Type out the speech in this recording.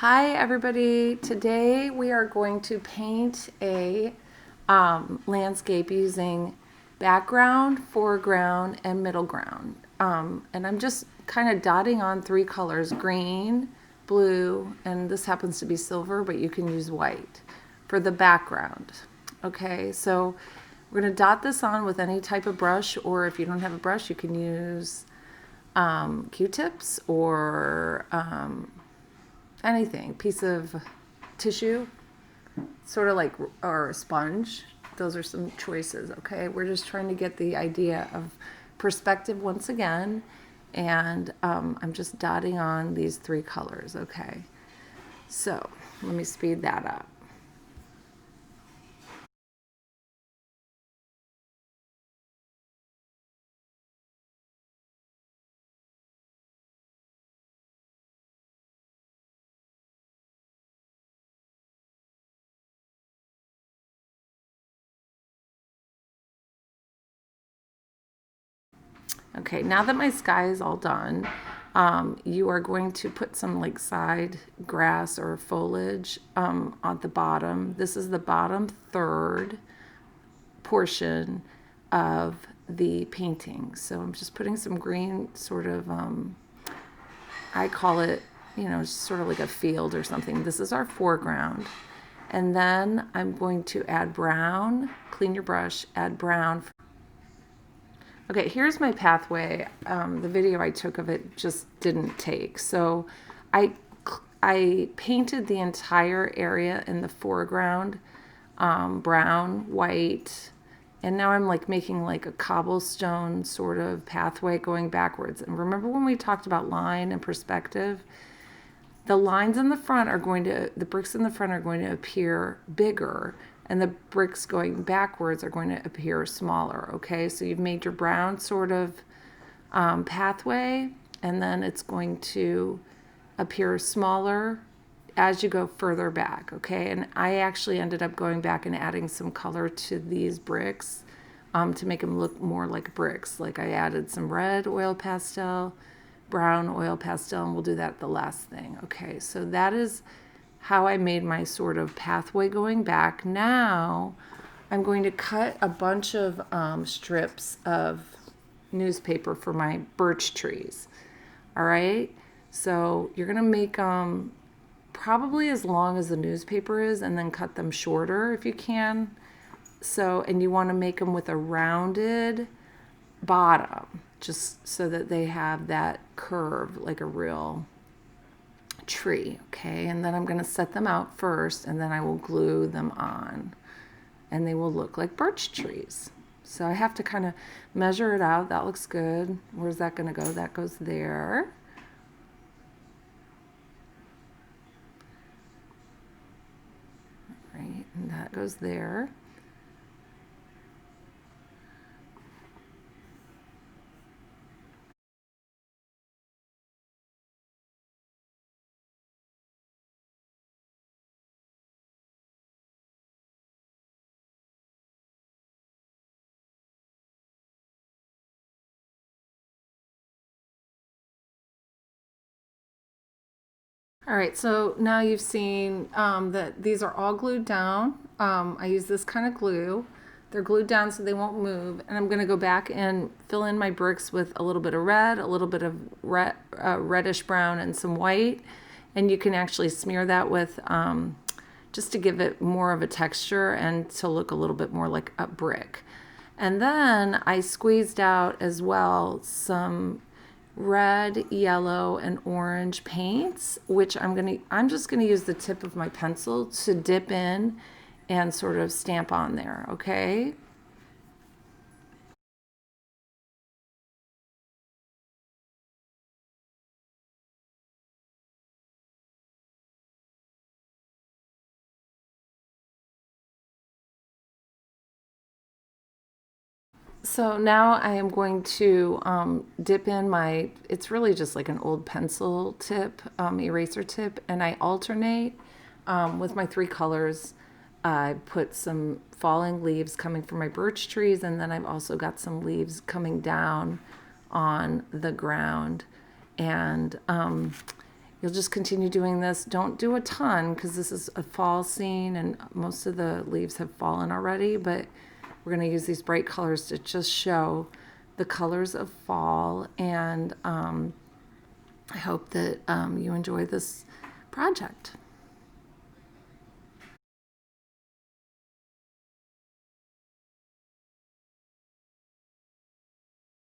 Hi everybody, today we are going to paint a landscape using background, foreground, and middle ground. And I'm just kind of dotting on three colors, green, blue, and this happens to be silver, but you can use white for the background. Okay, so we're going to dot this on with any type of brush, or if you don't have a brush, you can use Q-tips or anything, piece of tissue, sort of like, or a sponge. Those are some choices, okay? We're just trying to get the idea of perspective once again, and I'm just dotting on these three colors, okay? So let me speed that up. Okay, now that my sky is all done, you are going to put some like side grass or foliage on the bottom. This is the bottom third portion of the painting. So I'm just putting some green sort of, I call it, sort of like a field or something. This is our foreground. And then I'm going to add brown, clean your brush, add brown. Okay, here's my pathway. The video I took of it just didn't take. So I painted the entire area in the foreground, brown, white, and now I'm like making like a cobblestone sort of pathway going backwards. And remember when we talked about line and perspective? The lines in the front are going to, the bricks in the front are going to appear bigger, and the bricks going backwards are going to appear smaller, okay? So you've made your brown sort of pathway, and then it's going to appear smaller as you go further back, okay? And I actually ended up going back and adding some color to these bricks to make them look more like bricks. Like I added some red oil pastel, brown oil pastel, and we'll do that the last thing. Okay, so that is how I made my sort of pathway going back. Now I'm going to cut a bunch of strips of newspaper for my birch trees. All right, so you're gonna make them probably as long as the newspaper is, and then cut them shorter if you can. So, and you want to make them with a rounded bottom, just so that they have that curve like a real tree, okay? And then I'm going to set them out first, and then I will glue them on, and they will look like birch trees. So I have to kind of measure it out. That looks good. Where's that going to go? That goes there. Right, and that goes there. All right, so now you've seen that these are all glued down. I use this kind of glue. They're glued down so they won't move. And I'm going to go back and fill in my bricks with a little bit of red, a little bit of reddish brown, and some white. And you can actually smear that with, just to give it more of a texture and to look a little bit more like a brick. And then I squeezed out as well some red, yellow, and orange paints, which I'm just gonna use the tip of my pencil to dip in and sort of stamp on there, okay? So now I am going to dip in my, it's really just like an old pencil tip, eraser tip, and I alternate with my three colors. I put some falling leaves coming from my birch trees, and then I've also got some leaves coming down on the ground. And you'll just continue doing this. Don't do a ton because this is a fall scene and most of the leaves have fallen already, but we're going to use these bright colors to just show the colors of fall. And I hope that you enjoy this project.